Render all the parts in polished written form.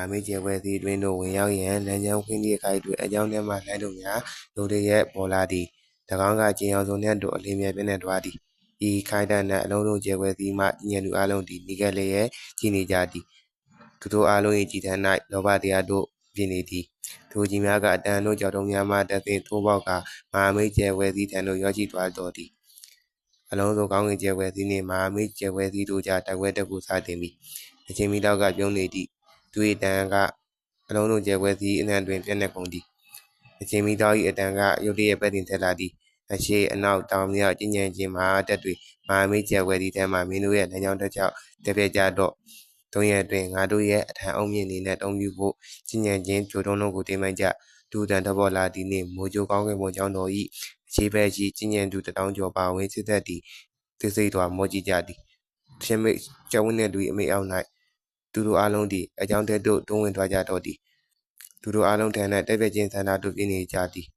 မိကျဲပွဲစီတွင်တို့ဝင်ရောက်ရန်လမ်းကြောင်းခွင့်ပြုခိုက်တွင်အကြောင်းထဲမှလမ်းတို့များလူတွေရဲ့ပေါ်လာသည်၎င်းကကျင်းအောင်စုံနှင့်တို့အလင်းမြဲပြနေသွားသည်ဤခိုက်တန်အလုံးစုံကျဲပွဲစီမှညဉ့်သူအလုံးသည်နိကလေးရဲ့ကြည်နေကြသည်သူတို့အလုံး၏ကြည်ထမ်း၌လောဘတရားတို့ပြင်းနေသည်ထိုကြီးများကအတန်တို့ကြောက်တုံးများမှတသိထိုးပေါက်ကမဟာမိကျဲပွဲစီထံသို့ရောက်ရှိသွားတော်သည်အလုံးစုံကောင်းကင်ကျဲပွဲစီနှင့်မဟာမိကျဲပွဲစီတို့ကြားတိုက်ပွဲတစ်ခုစတင်ပြီးအချင်းမီတောက်ကပြုံးနေသည့်သူ၏တန်ကအလုံးစုံကျဲပွဲစီအနှံ့တွင်ပြည့်နေကုန်သည်အချင်းမီတောက်၏အတန်ကရုတ်တရက်ပဲ့တင်ထက်လာသည်အရှိအနောက်တောင်မြောက်ကျဉ်းကျဉ်းချင်းမဟာတက်တွေမဟာမိကျဲပွဲစီထဲမှမင်းတို့ရဲ့လမ်းကြောင်းတစ်လျှောက်တပြက်ကြတော့တုံးရတွင်ငါတို့ရဲ့အထံအုံမြင့်နေနဲ့တုံးပြဖို့ကျဉ်းကျဉ်းချင်းဂျိုတုံးတို့ကိုတင်မှကြဒူတန်ထပေါ်လာသည်နှင့်မိုးကြိုးကောင်းကင်ဘုံကျောင်းတော်၏အခြေဘက်ရှိကျဉ်းကျဉ်းသူတောင်ကျော်ပါဝင်စစ်သက်သည်သိစိတ်စွာမောကြည့်ကြသည်ရှင်မိတ်ကျောင်းဝင်းနှင့်သူ၏အမိအောက်၌သူတို့အားလုံးသည်အကြောင်းတဲသို့တွန်းဝင်သွားကြတော့သည်သူတို့အားလုံးထံ၌တက်ပြက်ချင်းဆန္ဒတို့ပြင်းနေကြသည်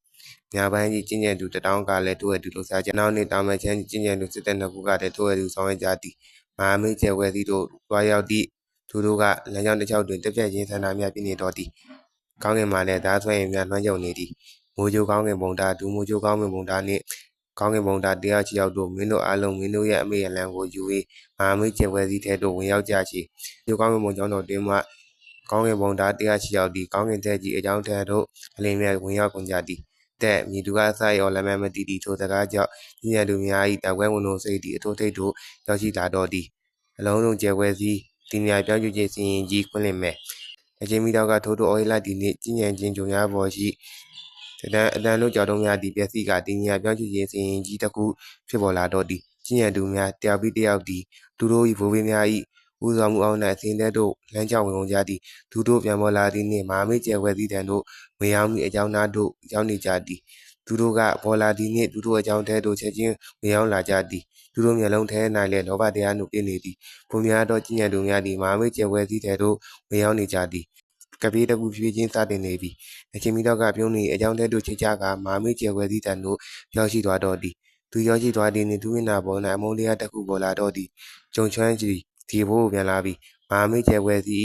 ညာဘန်းကြီးကျဉ်းကျဉ်းသူတောင်ကလည်းတို့ရဲ့သူလှစားကြနောက်နေ့တောင်မချမ်းကျဉ်းကျဉ်းသူစစ်တပ်နှစ်ခုကလည်းတို့ရဲ့သူဆောင်ရွက်ကြသည်မဟာမိကျဲဝဲသည်တို့တွားရောက်သည့်သူတို့ကလမ်းကြောင်းတစ်လျှောက်တွင်တက်ပြက်ချင်းဆန္ဒများပြင်းနေတော့သည်ကောင်းကင်မှာလည်းဓာဆွဲရင်များလွှမ်းကြုံနေသည်မိုးကြိုးကောင်းကင်ဘုံသားဒူမိုးကြိုးကောင်းကင်ဘုံသားနှင့်ကောင်းကင်ဘုံသားတရားချီရောက်တို့မင်းတို့အားလုံးမင်းတို့ရဲ့အမေအလံကိုယူ၍မဟာမိကျဲဝဲစီထဲသို့ဝင်ရောက်ကြချေဒီကောင်းကင်ဘုံကျောင်းတော်တွင်မှကောင်းကင်ဘုံသားတရားချီရောက်သည်ကောင်းကင်ထဲကြီးအကြောင်းထဲသို့အလင်းမြဝင်ရောက်ကုန်ကြသည်တဲ့မြည်သူကအစရောလည်းမတည်တည်ထိုစကားကြောင့်ညဉ့်သူများ၏တပွဲဝင်တို့စိတ်သည်အထိုးထိတ်တို့ရောက်ရှိလာတော့သည်အလုံးစုံကျဲဝဲစီဒီများပြောင်းကျခြင်းစီရင်ကြီးခွင့်လင့်မယ်အချင်းမိတော့ကထိုးထိုးအော်ဟစ်လိုက်သည်နှင့်ကျဉ်းကျဉ်းချင်းဂျုံများပေါ်ရှိအတန်တို့ကြောက်တုံးများသည်ပျက်စီးကဒီညာပြောင်းကျခြင်းစီရင်ကြီးတစ်ခုဖြစ်ပေါ်လာတော့သည်ကျဉ်းကျဉ်းသူများတယောက်ပြီးတယောက်သည်သူတို့၏ဘိုးဘေးများ၏ဦးဆောင်မှုအောင်၌အစင်းတဲ့တို့လမ်းကြောင်းဝင်ကုန်ကြသည်သူတို့ပြန်ပေါ်လာသည်နှင့်မဟာမိကျဲဝဲသည့်တန်တို့ဝင်ရောက်မိအကြောင်းသားတို့ရောက်နေကြသည်သူတို့ကပေါ်လာသည်နှင့်သူတို့အကြောင်းတဲတို့ချက်ချင်းဝင်ရောက်လာကြသည်သူတို့မျက်လုံးထဲ၌လည်းလောဘတရားနှုတ်ပြနေသည်ဘုံများသောကျဉ်းကျဉ်းသူများသည်မဟာမိကျဲဝဲသည့်တဲတို့ဝင်ရောက်နေကြသည်ကပြေးတကူဖြည်းချင်းစတင်နေပြီအချင်းမီတော့ကပြုံးနေအကြောင်းတဲတို့ချိတ်ကြကမဟာမိကျဲဝဲသည့်တန်တို့ရောက်ရှိသွားတော့သည်သူရောက်ရှိသွားသည်နှင့်သူမျက်နှာပေါ်၌အမုန်းတရားတစ်ခုပေါ်လာတော့သည်ဂျုံချွမ်းကြီးဒီဘိုးပြန်လာပြီမဟာမိကျဲဝဲသည့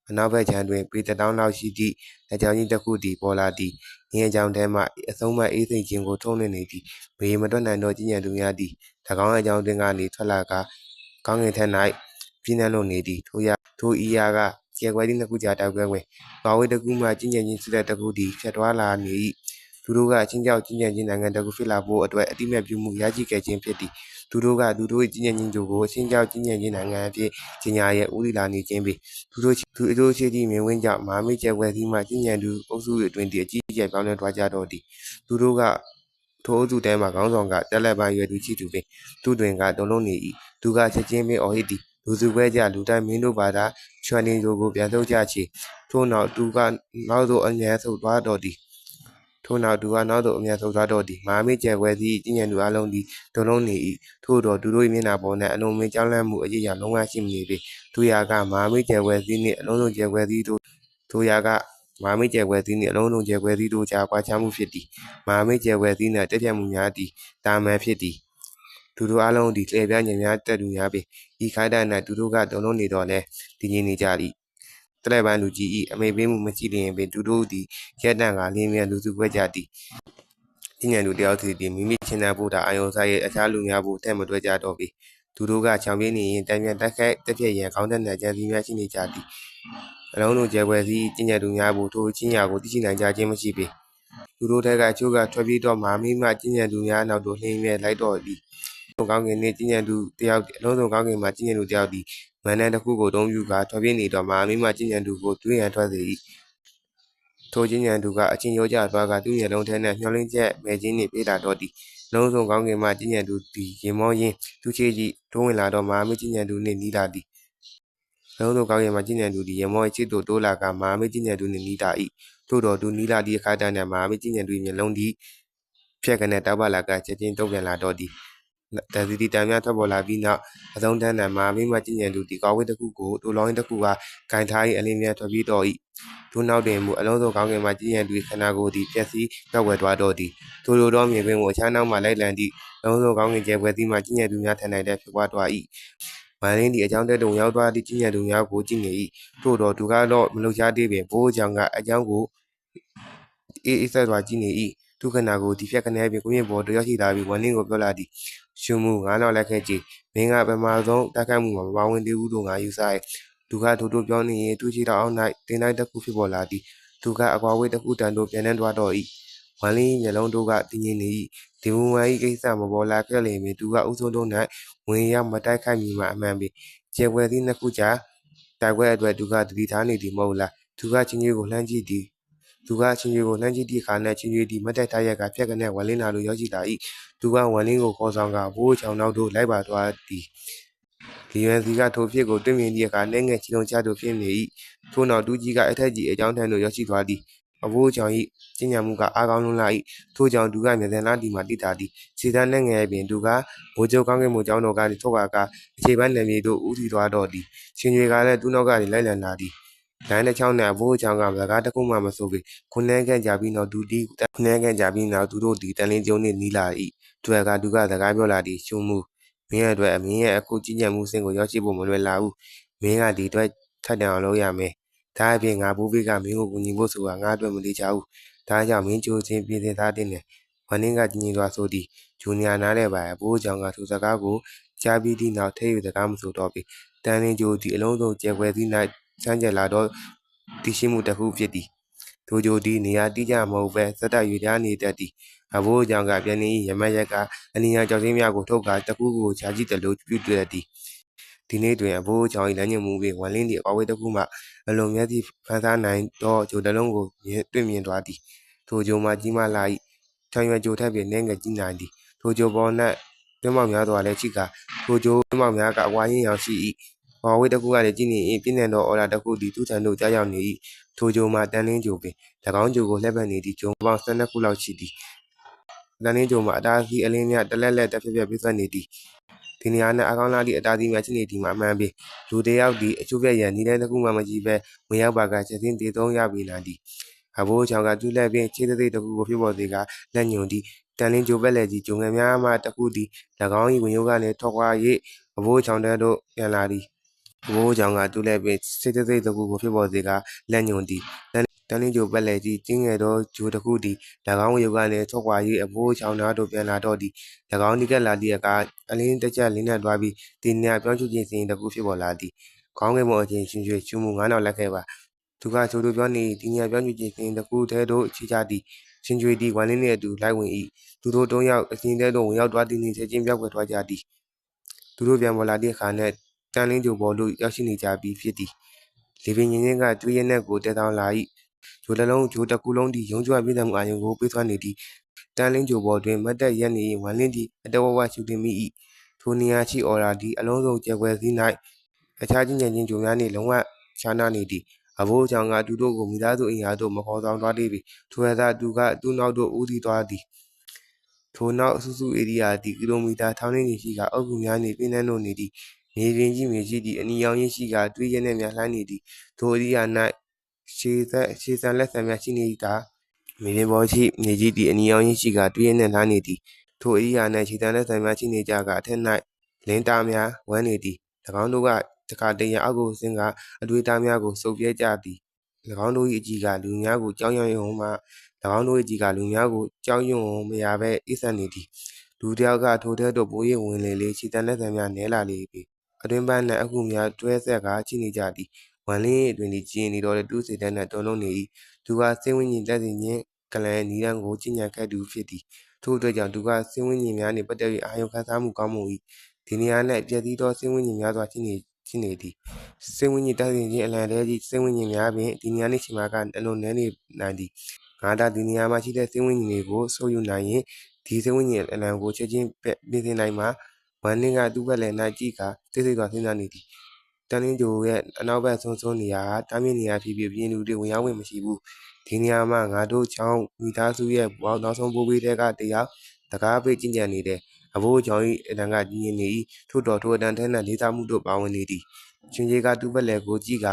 ်အနောက်ဘက်ခြမ်းတွင်ပေတတောင်းလောက်ရှိသည့်အကြောင်းကြီးတစ်ခုသည်ပေါ်လာသည်ငင်းအကြောင်းထဲမှအဆုံးမအေးစိတ်ခြင်းကိုထုံးလွှင့်နေသည်ဘေးမတွက်နိုင်သောကျဉ်းကျဉ်းသူများသည်၎င်းအကြောင်းတွင်ကနေထွက်လာကကောင်းကင်ထက်၌ပြင်းထန်လို့နေသည်ထိုဤရာကကျဲခွဲသည့်နှစ်ခုကြားတိုက်ပွဲဝင်ပါဝေးတစ်ခုမှကျဉ်းကျဉ်းချင်းစစ်တပ်တစ်ခုသည်ဖြတ်သွားလာနေ၏သူတို့ကချင်းကြောက်ကျဉ်းကျဉ်းချင်းနိုင်ငံတစ်ခုဖြစ်လာဖို့အတွက်အတိမဲ့ပြုမှုရရှိခဲ့ခြင်းဖြစ်သည်သူတို့ကသူတို့၏ကျဉ်းကျဉ်းချင်းတို့ကိုချင်းကြောက်ကျဉ်းကျဉ်းချင်းနိုင်ငံအဖြစ်ကြီးညာရဲ့ဦးလီလာနေခြင်းပေသူတို့ရှိသည့်မြင်ဝင်းကြောင့်မဟာမိကျဲဝဲသီးမှကျဉ်းကျဉ်းသူအုပ်စုအတွင်တည်းအကြီးအကျယ်ပြောင်းလဲသွားကြတော့သည်သူတို့ကထိုအုပ်စုထဲမှခေါင်းဆောင်ကတက်လက်ပန်းရွယ်သူချီသူပင်သူတွင်ကတုံလုံးနေ၏သူကချက်ချင်းပင်အော်ဟစ်သည်လူစုပွဲကြလူတိုင်းမင်းတို့ဘာသာချွန်နေတို့ကိုပြန်ထုတ်ကြချေထို့နောက်သူကနောက်သို့အမြန်ဆုတ်သွားတော့သည်မဟာမိကျဲဝဲသည့်ကျဉ်းကျဉ်းသူအလုံးသည်တုံလုံးနေ၏ထို့သောသူတို့၏မျက်နှာပေါ်၌အလုံးမင်းကြောင်းလန့်မှုအရေးအလုံးဝရှိမနေပေသူရာကမဟာမိကျဲဝဲသည့်နှင့်အလုံးစုံကျဲဝဲသည့်တို့ထိုရာကမဟာမိကျဲဝဲသည့်နှင့်အလုံးစုံကျဲဝဲသည့်တို့ကြားကွာခြားမှုဖြစ်သည်မဟာမိကျဲဝဲသည့်နှင့်တက်ပြတ်မှုများသည်တာမန်ဖြစ်သည်သူတို့အလုံးသည်လှည့်ပြားညံများတက်သူများပေဤခိုင်တ၌သူတို့ကတုံလုံးနေတော့လဲတည်ငြိမ်နေကြသည်တလဲပန်းလူကြီး၏အမိပေးမှုမရှိလျင်ပင်သူတို့သည်ရက်တန့်ကလင်းမြန်လူစုပွဲကြသည်ကျဉ်းကျဉ်းသူတယောက်စီသည်မိမိချင်းတန်ဖို့တာအာယုံစားရဲ့အခြားလူများဖို့တဲ့မတွဲကြတော့ပေသူတို့ကချောင်ပြင်းနေရင်တန်ပြန်တက်ခက်တက်ပြည့်ရန်ခေါင်းတက်နှံကြံစီများရှိနေကြသည်အလုံးစုံကျဲပွဲစီကျဉ်းကျဉ်းသူများကိုထိုချင်းရာကိုသိရှိနိုင်ကြခြင်းမရှိပေသူတို့ထဲကအချို့ကထွက်ပြေးတော့မဟာမိမကျဉ်းကျဉ်းသူများနောက်သို့လှည့်မြဲလိုက်တော့သည်ကောင်းကင်နှင့်ကျဉ်းကျဉ်းသူတယောက်အလုံးစုံကောင်းကင်မှာကျဉ်းကျဉ်းသူတယောက်သည်မန်နန်တစ်ခုကိုတုံးပြူကထွက်ပြေးနေတော့မဟာမိမကျဉ်းကျဉ်းသူကိုတွေးရန်ထွက်စေ၏ထိုကျဉ်းကျဉ်းသူကအချင်းရောကြသွားကသူ့မျက်လုံးထဲ၌မျောလင်းချက်မဲချင်းနှင့်ပြေးလာတော့သည်လုံးစုံကောင်းကင်မှကျဉ်းကျဉ်းသူသည်ရင်မောရင်းသူချေကြီးထိုးဝင်လာတော့မဟာမိကျဉ်းကျဉ်းသူနှင့်နီးလာသည်လုံးစုံကောင်းကင်မှကျဉ်းကျဉ်းသူသည်ရင်မောချစ်တို့တိုးလာကမဟာမိကျဉ်းကျဉ်းသူနှင့်နီးလာ၏ထို့တော်သူနီးလာသည့်အခါတည်း၌မဟာမိကျဉ်းကျဉ်းသူ၏မျက်လုံးသည်ဖြက်ကနေတောက်ပလာကချက်ချင်းတုံ့ပြန်လာတော့သည်တန်စီတီတန်များထွက်ပေါ်လာပြီးနောက်အဆုံးတန်း၌မဟာမိမကျဉ်းကျဉ်းသူသည်ကောင်းဝင်းတစ်ခုကိုတိုးလောင်းတစ်ခုကဂိုင်ထား၏အလင်းများထွက်ပြီးတော့၏ထို့နောက်တွင်မူအလုံးစုံကောင်းကင်မှကျဉ်းကျဉ်းသူခန္ဓာကိုယ်သည်ပျက်စီးပြောက်ွယ်သွားတော့သည်ထိုလိုသောမြင်ကွင်းကိုအခြားနောက်မှလိုက်လံသည့်အလုံးစုံကောင်းကင်ကျဲပွဲသည့်မှကျဉ်းကျဉ်းသူများထံ၌လည်းဖြစ်ပွားသွား၏ ဝမ်လင်းသည်အကြောင်းတဲသို့ရောက်သွားသည့်ကြီးညံသူများကိုကြည့်နေ၏ထို့သောသူကတော့မလှုပ်ရှားသေးပင်ဘိုးအကြောင်းကအကြောင်းကိုအေးဆက်စွာကြည့်နေ၏သူခန္ဓာကိုယ်ဒီဖြတ်ကနေပင်ကိုမြင့်ပေါ်တို့ရောက်ရှိလာပြီးဝမ်လင်းကိုပြောလာသည်ရှုမှုငါနောက်လိုက်ခဲ့ကြည့်မင်းကပမာဆုံးတိုက်ခိုက်မှုမှာမပါဝင်သေးဘူးလို့ငါယူဆ၏သူကထိုတို့ပြောနေရင်သူရှိတော်အောက်၌တင်တိုင်းတစ်ခုဖြစ်ပေါ်လာသည်သူကအကွာဝေးတစ်ခုတန်သို့ပြန်နှံသွားတော့၏ဝမ်လင်းမျက်လုံးတို့ကတည်ငြိမ်နေ၏ဒီဝမ်၏ကိစ္စမပေါ်လာခဲ့လျင်ပင်သူကဥဆုံးတို့၌ဝင်ရောက်မတိုက်ခိုက်မီမှာအမှန်ပင်ကျေပွဲသည့်နှစ်ခုကြားတိုက်ပွဲအတွက်သူကတတိထားနေသည်မဟုတ်လားသူကချင်းကြီးကိုလှမ်းကြည့်သည်သူကချင်းကြီးကိုလှမ်းကြည့်သည့်အခါ၌ချင်းကြီးသည်မတ်တက်ထားရကဖြတ်ကနေဝမ်လင်းနာတို့ရောက်ရှိလာ၏သူကဝမ်လင်းကိုခေါ်ဆောင်ကဘိုးချောင်းနောက်သို့လိုက်ပါသွားသည်လီယွန်စီကထိုဖြစ်ကိုတွေ့မြင်သည့်အခါနှဲငယ်ချီလုံးချသို့ဖြစ်နေ၏ထို့နောက်တူကြီးကအထက်ကြီးအကြောင်းထံသို့ရောက်ရှိသွားသည်အဘိုးချောင်း၏ကျဉ်းညံမှုကအားကောင်းလွန်းလာ၏ထို့ကြောင့်သူကမျက်စံလားဒီမှတိတာသည်ခြေသားနှဲငယ်ပင်သူကဘိုးချုပ်ကောင်းကင်ဘုံကျောင်းတော်ကနေထုတ်ကာကအခြေပန်းနယ်မြေသို့ဦးတည်သွားတော့သည်ရှင်တွေကလည်းသူ့နောက်ကနေလိုက်လံလာသည်လိုင်းတစ်ချောင်းနဲ့အဘိုးချောင်းကစကားတစ်ခုမှမဆိုပေခုနှဲခန့်ကြပြီးနောက်သူတို့ဒီတန်လင်းကျုံနှင့်နီးလာ၏တွေ့ကသူကစကားပြောလာသည်ရှုံမှုမင်းရဲ့အတွက်အမင်းရဲ့အခုကြီးညံမှုစင်ကိုရောက်ရှိဖို့မလွယ်လာဘူးမင်းကဒီအတွက်ထပ်တန်အောင်လုပ်ရမယ်ဒါအပြင်ငါဘိုးဘေးကမင်းကိုကူညီဖို့ဆိုတာငါအတွက်မလေးချဘူးဒါကြောင့်မင်းကြိုးချင်းပြင်ဆင်ထားတဲ့နဲ့ဝမ်နင်းကကြီးကြီးစွာဆိုသည်ဂျူနီယာနားတဲ့ပါအဘိုးချောင်းကသူစကားကိုကြားပြီးသည့်နောက်ထဲ့၍စကားမဆိုတော့ပေတန်လင်းကျိုးသည်အလုံးစုံကျဲခွဲသည့်၌စမ်းကြလာတော့တည်ရှိမှုတစ်ခုဖြစ်သည်ထိုကြိုသည်နေရာတိကျမဟုတ်ပဲစက်တက်ရွေထားနေတတ်သည်အဘိုးကြောင့်ကပြန်နေရမက်ရက်ကအလီယာကြောက်ချင်းများကိုထုတ်ကာတကူကိုခြာကြည့်တယ်လို့ပြုတွေ့သည်ဒီနေ့တွင်အဘိုးချောင်း၏လမ်းညွှန်မှုဖြင့်ဝမ်လင်းသည်အကွာဝေးတစ်ခုမှအလွန်မြတ်သည့်ဖန်ဆားနိုင်သောဂျိုတလုံးကိုတွေ့မြင်သွားသည်ထိုဂျိုမှကြီးမားလာ၏ချောင်ရွယ်ဂျိုထက်ပင်နှဲငယ်ကြီးနိုင်သည်ထိုဂျိုပေါ်၌တွင်းပေါက်များစွာလည်းရှိကာထိုဂျိုတွင်းပေါက်များကအဝါရင်းရောင်ရှိ၏အကွာဝေးတစ်ခုကလည်းကြည့်နေ၏ပြင်းထန်သောအော်ရာတစ်ခုသည်သူ့ထံသို့ကြားရောက်နေ၏ထိုဂျိုမှတန်လင်းဂျိုပင်၎င်းဂျိုကိုလှည့်ပတ်နေသည့်ဂျိုပေါင်း12ခုလောက်ရှိသည်တန်လင်းဂျိုမှာအတားစီအလင်းများတလက်လက်တက်ဖြက်ဖြက်ပြည့်စွက်နေသည်ဒီနေရာ၌အကောင်းလာသည့်အတားစီများရှိနေသည်မှာအမှန်ပင်လူတယောက်သည်အချို့ပြက်ရန်နီးတဲ့တစ်ခုမှမရှိဘဲဝင်ရောက်ပါကချက်ချင်းတည်သုံးရပြီနိုင်သည်အဘိုးချောင်းကသူ့လက်ဖြင့်ခြေသေးတစ်ခုကိုဖြစ်ပေါ်စေကလက်ညွန်သည်တန်လင်းဂျိုပက်လက်ကြီးဂျုံငယ်များမှတစ်ခုသည်၎င်း၏ဝင်ရိုးကနေထွက်ခွာ၍အဘိုးချောင်းတဲသို့ပြန်လာသည်အဘိုးချောင်းကသူ့လက်ဖြင့်ခြေသေးတစ်ခုကိုဖြစ်ပေါ်စေကလက်ညွန်သည်တန်လင်းဂျိုပက်လက်ကြီးကျင်းငယ်သောဂျိုတစ်ခုသည်၎င်းဝင်ရိုးကနေထွက်ခွာ၍အဘိုးချောင်းသားသို့ပြန်လာတော့သည်၎င်းဒီကလာသည့်အခါအလင်းတစ်ချက်လင်းနှက်သွားပြီးတင်ညာပြောင်းချခြင်းစဉ်တစ်ခုဖြစ်ပေါ်လာသည်ခေါင်းငယ်မအချင်းရှင်ရွှေရှုမှုငါးနောက်လက်ခဲ့ပါသူကချိုးတို့ပြောနေတင်ညာပြောင်းချခြင်းစဉ်တစ်ခုထဲသို့ချီကြသည်ရှင်ကျွေသည်ဝမ်လင်းနှင့်အတူလိုက်ဝင်၏သူတို့၃ယောက်အစဉ်တဲသို့ဝင်ရောက်သွားသည်နှင့်ချက်ချင်းပြောက်ကွယ်သွားကြသည်သူတို့ပြန်ပေါ်လာသည့်အခါ၌တန်လင်းဂျိုပေါ်သို့ရောက်ရှိနေကြပြီးဖြစ်သည်လေပင်ငင်းငင်းကတွေးရနက်ကိုတဲတောင်းလာ၏ဂျိုတစ်ခုလုံးသည်ရုံးကျွပြည်သက်မှုအာရုံကိုပေးသွင်းနေသည်တန်လင်းဂျိုပေါ်တွင်မတ်တက်ရက်နေဝမ်လင်းသည်အတဝဝရှုတင်မိ၏ထိုနေရာရှိအော်ရာသည်အလုံးစုံကျဲခွဲစည်း၌အခြားချင်းချင်းဂျိုများနှင့်လုံးဝခြားနားနေသည်အဘိုးချောင်းကသူတို့ကိုမိသားစုအိမ်ယာသို့မခေါ်ဆောင်သွားသေးပေထိုအခါသူကသူ့နောက်သို့ဦးတည်သွားသည်ထိုနောက်စုစုဧရိယာသည်ကီလိုမီတာထောင်နှင့်ရှိကာအုပ်စုများနှင့်ပြင်းထန်လို့နေသည်မြေပြင်ကြီးမြေကြီးသည်အနီရောင်ရင်းရှိကာတွေးရနှင့်များလှမ်းနေသည်ထိုဧရိယာ၌ရှေဆန်လက်ဆံများရှိနေကာမြေပြင်ပေါ်ရှိမြေကြီးသည်အနီရောင်ရင်းရှိကာတွေးရနှင့်လှမ်းနေသည်ထိုဧရိယာ၌ခြေတံလက်ဆံများရှိနေကြကာအထက်၌လင်းသားများဝန်းနေသည်၎င်းတို့ကတခါတရံအောက်ကိုဆင်းကအတွေးသားများကိုစုပ်ပြဲကြသည်၎င်းတို့၏အကြည့်ကလူများကိုကြောက်ရွံ့ရုံမှ၎င်းတို့၏အကြည့်ကလူများကိုကြောက်ရွံ့မရဘဲအေးဆက်နေသည်လူတယောက်ကထိုထဲသို့ပို၍ဝင်လေလေခြေတံလက်ဆံများနဲလာလေပြီအတွင်းပန်း၌အခုများတွဲဆက်ကချိနေကြသည်ဝမ်လင်းအတွင်သည်ကျင်းနေတော့တူးစေတဲ့၌တုံလုံးနေ၏သူကစိတ်ဝိညာဉ်တက်စီခြင်းကလန်နီရန်ကိုကျင့်ကြံခဲ့သူဖြစ်သည်ထို့အတွက်ကြောင့်သူကစိတ်ဝိညာဉ်များနှင့်ပတ်သက်၍အာရုံခံစားမှုကောင်းမှု၏ဒီနေရာ၌ပြည့်စည်သောစိတ်ဝိညာဉ်များစွာရှိနေသည်စိတ်ဝိညာဉ်တက်စီခြင်းအလံတဲကြီးစိတ်ဝိညာဉ်များပင်ဒီနေရာနှင့်ချိန်မှာကအလွန်နည်းနေနိုင်သည်ငါသာဒီနေရာမှာရှိတဲ့စိတ်ဝိညာဉ်တွေကိုဆိုယူနိုင်ရင်ဒီစိတ်ဝိညာဉ်အလံကိုချက်ချင်းပြင်ဆင်နိုင်မှာဝမ်နင်းကသူ့ဘက်လည်း၌ကြည့်ကာတိတ်ဆိတ်စွာစဉ်းစားနေသည်တန်လင်းဂျိုရဲ့အနောက်ဘက်ဆုံးနေရာတားမြစ်နေရာဖြစ်ပြီးပြင်လူတွေဝင်ရောက်ဝင်မရှိဘူးဒီနေရာမှာငါတို့ချောင်းမိသားစုရဲ့နောက်ဆုံးပိုးပေးတဲ့ကတယောက်တကားပိတ်ကျင့်ကြံနေတယ်အဘိုးချောင်း၏အတန်ကကြီးရင်နေ၏ထို့တော်ထိုအတန်ထဲ၌လေးစားမှုတို့ပါဝင်နေသည်ရှင်ကြီးကသူ့ဘက်လည်းကိုကြည့်ကအ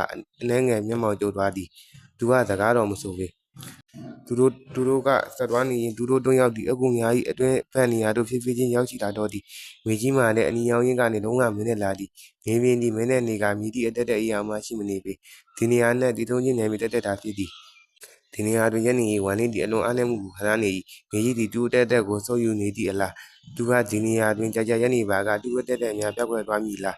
နှဲငယ်မျက်မှောက်ကျုပ်သွားသည်သူကစကားတော်မဆိုပေသူ သူတို့ကဆက်သွားနေရင်သူတို့တွင်းရောက်သည့်အကူများ၏အတွင်းဖက်နေရာတို့ဖြည်းဖြည်းချင်းရောက်ရှိလာတော့သည်မြေကြီးမှလည်းအနီရောင်ရင်းကနေလုံးဝမင်းနဲ့လာသည်မြေပြင်သည်မင်းနဲ့နေကမြည်သည့်အတက်တဲ့အရာမှရှိမနေပေဒီနေရာ၌တည်ထုံးခြင်းနယ်မြေတက်တာဖြစ်သည်ဒီနေရာတွင်ရက်နေဝမ်းနေသည့်အလွန်အားနည်းမှုကိုခံစားနေ၏မြေကြီးသည်တူအတက်ကိုဆုပ်ယူနေသည့်အလားသူကဒီနေရာတွင်ကြာရက်နေပါကတူအတက်များပြောက်ကွယ်သွားမည်လား